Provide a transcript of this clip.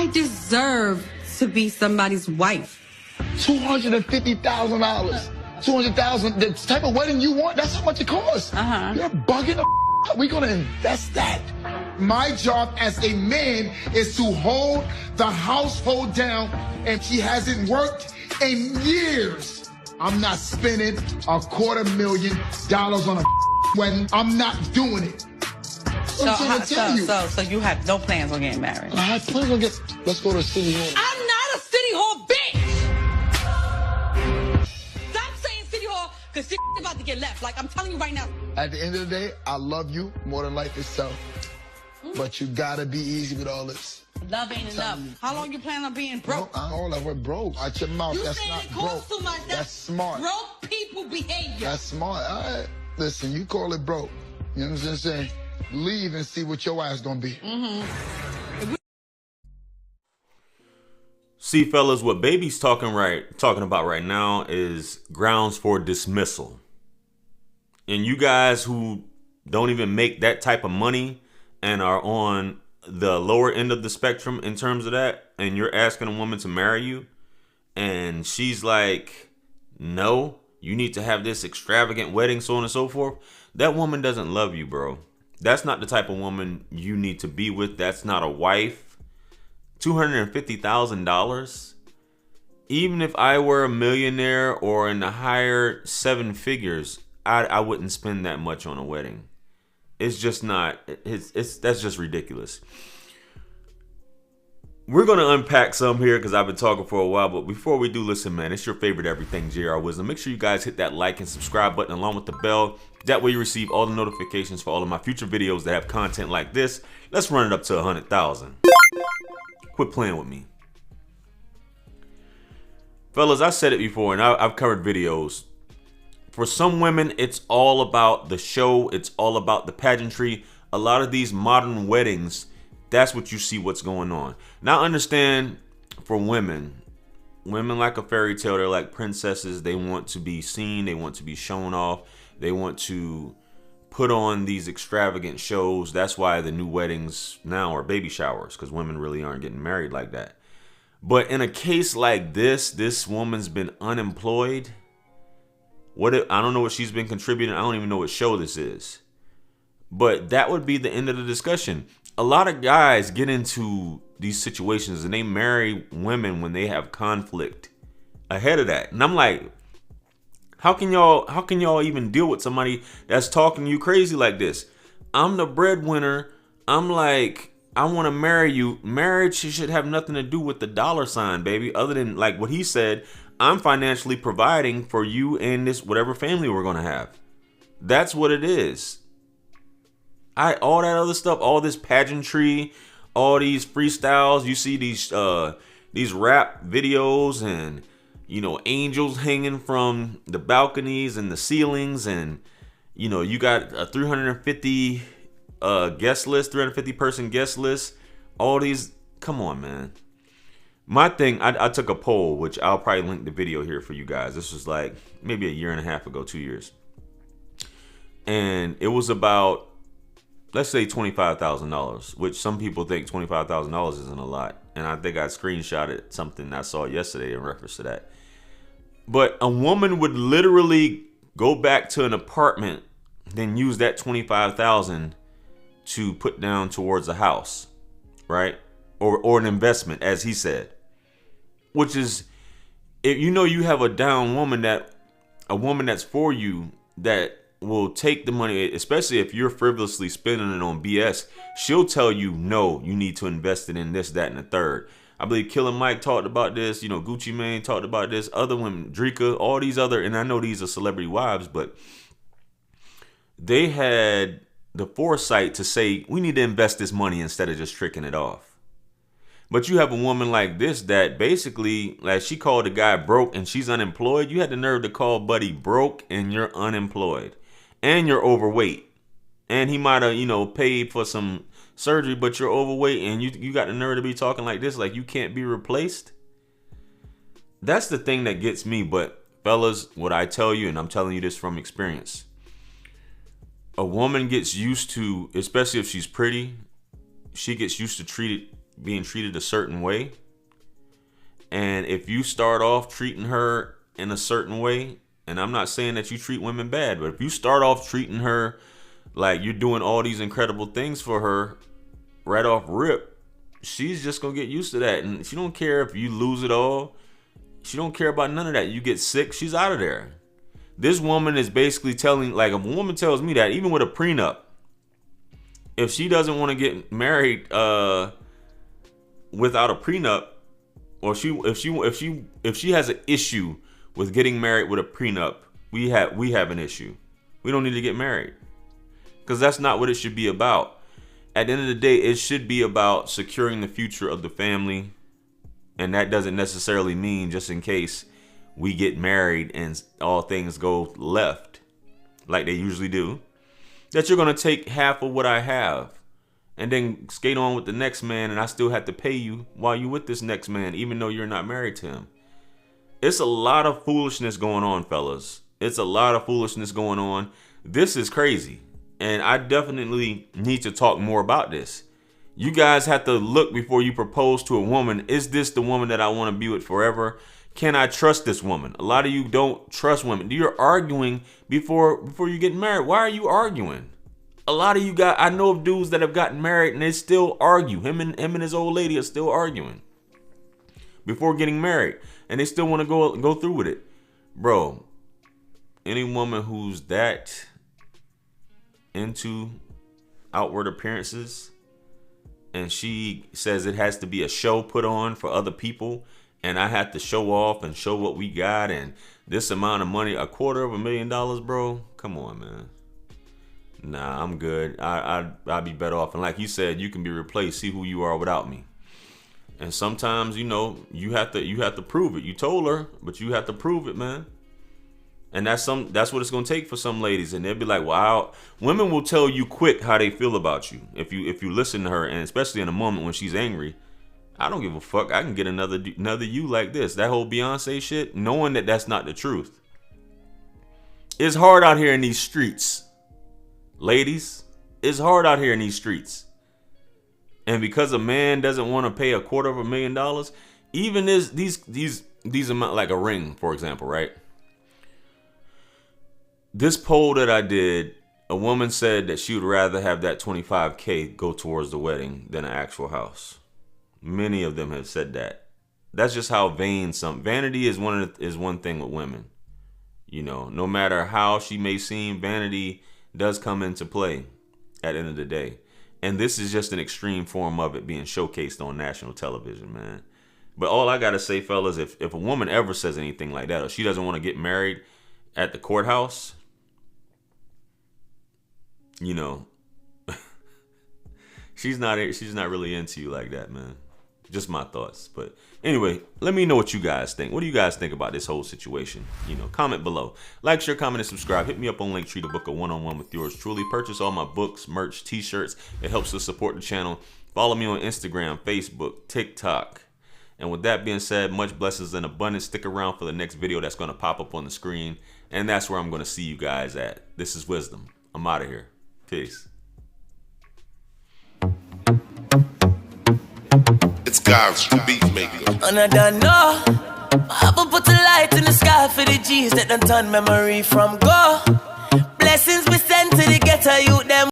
I deserve to be somebody's wife. $250,000. $200,000. The type of wedding you want, that's how much it costs. You're bugging the out. We're gonna invest that. My job as a man is to hold the household down, and she hasn't worked in years. I'm not spending $250,000 on a wedding. I'm not doing it. So you have no plans on getting married? I have plans on let's go to City Hall. I'm not a City Hall bitch! Stop saying City Hall, because shit about to get left. Like, I'm telling you right now. At the end of the day, I love you more than life itself. But you gotta be easy with all this. Love ain't enough. How long you plan on being broke? No, all that we're broke. Out your mouth, You that's saying not it costs broke. too much? That's smart. Broke people behavior. That's smart. All right. Listen, you call it broke. You know what I'm saying? Leave and see what your ass gonna be. See, fellas, what baby's talking about right now is grounds for dismissal. And you guys who don't even make that type of money and are on the lower end of the spectrum in terms of that, and you're asking a woman to marry you, and she's like, no, you need to have this extravagant wedding, so on and so forth. That woman doesn't love you, bro. That's not the type of woman you need to be with. That's not a wife. $250,000. Even if I were a millionaire or in the higher seven figures, I wouldn't spend that much on a wedding. It's just not. That's just ridiculous. We're going to unpack some here because I've been talking for a while. But before we do, listen, man, it's your favorite everything, JR Wisdom. Make sure you guys hit that like and subscribe button along with the bell. That way you receive all the notifications for all of my future videos that have content like this. Let's run it up to 100,000. Quit playing with me. Fellas, I said it before, and I've covered videos. For some women, it's all about the show. It's all about the pageantry. A lot of these modern weddings, that's what you see what's going on. Now, understand, for women like a fairy tale. They're like princesses. They want to be seen. They want to be shown off. They want to put on these extravagant shows. That's why the new weddings now are baby showers, because women really aren't getting married like that. But in a case like this woman's been unemployed. I don't know what she's been contributing. I don't even know what show this is. But that would be the end of the discussion. A lot of guys get into these situations and they marry women when they have conflict ahead of that. And I'm like, how can y'all even deal with somebody that's talking you crazy like this? I'm the breadwinner. I'm like, I want to marry you. Marriage should have nothing to do with the dollar sign, baby. Other than like what he said, I'm financially providing for you and this whatever family we're going to have. That's what it is. All that other stuff, all this pageantry, all these freestyles. You see these rap videos and, you know, angels hanging from the balconies and the ceilings, and, you know, you got a 350 guest list, 350 person guest list. All these, come on, man. My thing, I took a poll, which I'll probably link the video here for you guys. This was like maybe a year and a half ago, 2 years. And it was about, let's say $25,000, which some people think $25,000 isn't a lot. And I think I screenshotted something I saw yesterday in reference to that. But a woman would literally go back to an apartment, then use that $25,000 to put down towards a house, right? Or an investment, as he said. Which is, if you know you have a down woman, a woman that's for you, that will take the money, especially if you're frivolously spending it on BS, she'll tell you, no, you need to invest it in this, that, and the third. I believe Killer Mike talked about this, you know, Gucci Mane talked about this, other women, Drika, all these other, and I know these are celebrity wives, but they had the foresight to say, we need to invest this money instead of just tricking it off. But you have a woman like this that basically, like, she called the guy broke and she's unemployed. You had the nerve to call buddy broke and you're unemployed. And you're overweight. And he might have, you know, paid for some surgery, but you're overweight and you got the nerve to be talking like this, like you can't be replaced. That's the thing that gets me. But fellas, what I tell you, and I'm telling you this from experience, a woman gets used to, especially if she's pretty, she gets used to being treated a certain way. And if you start off treating her in a certain way, and I'm not saying that you treat women bad, but if you start off treating her like you're doing all these incredible things for her right off rip, she's just gonna get used to that. And she don't care if you lose it all. She don't care about none of that. You get sick, she's out of there. This woman is basically telling, like, if a woman tells me that, even with a prenup, if she doesn't want to get married without a prenup, or if she has an issue with getting married with a prenup, we have an issue. We don't need to get married, because that's not what it should be about. At the end of the day, it should be about securing the future of the family, and that doesn't necessarily mean just in case we get married and all things go left, like they usually do, that you're gonna take half of what I have and then skate on with the next man, and I still have to pay you while you with this next man, even though you're not married to him. It's a lot of foolishness going on, fellas. It's a lot of foolishness going on. This is crazy, and I definitely need to talk more about this. You guys have to look before you propose to a woman. Is this the woman that I want to be with forever? Can I trust this woman? A lot of you don't trust women. You're arguing before you get married. Why are you arguing? A lot of you guys, I know of dudes that have gotten married and they still argue. Him and his old lady are still arguing before getting married, and they still want to go through with it. Bro, any woman who's that into outward appearances and she says it has to be a show put on for other people, and I have to show off and show what we got and this amount of money, $250,000, bro. Come on, man. Nah, I'm good. I'd be better off. And like you said, you can be replaced. See who you are without me. And sometimes, you know, you have to prove it. You told her, but you have to prove it, man. And that's what it's gonna take for some ladies. And they'll be like, wow, women will tell you quick how they feel about you if you listen to her, and especially in a moment when she's angry. I don't give a fuck. I can get another you like this. That whole Beyonce shit, knowing that that's not the truth. It's hard out here in these streets, ladies. It's hard out here in these streets. And because a man doesn't want to pay $250,000, even these amount, like a ring, for example, right? This poll that I did, a woman said that she would rather have that $25K go towards the wedding than an actual house. Many of them have said that. That's just how vain vanity is one thing with women. You know, no matter how she may seem, vanity does come into play at the end of the day. And this is just an extreme form of it being showcased on national television, man. But all I gotta say, fellas, if a woman ever says anything like that, or she doesn't want to get married at the courthouse, you know, she's not really into you like that, man. Just my thoughts. But anyway, let me know what you guys think. What do you guys think about this whole situation? You know, comment below. Like, share, comment, and subscribe. Hit me up on Linktree to book a one-on-one with yours truly. Purchase all my books, merch, t-shirts. It helps us support the channel. Follow me on Instagram, Facebook, TikTok. And with that being said, much blessings and abundance. Stick around for the next video that's going to pop up on the screen. And that's where I'm going to see you guys at. This is Wisdom. I'm out of here. Peace. It's God's beat maker. And I don't know. I will put a light in the sky for the G's that done turn memory from go. Blessings we send to the ghetto youth them.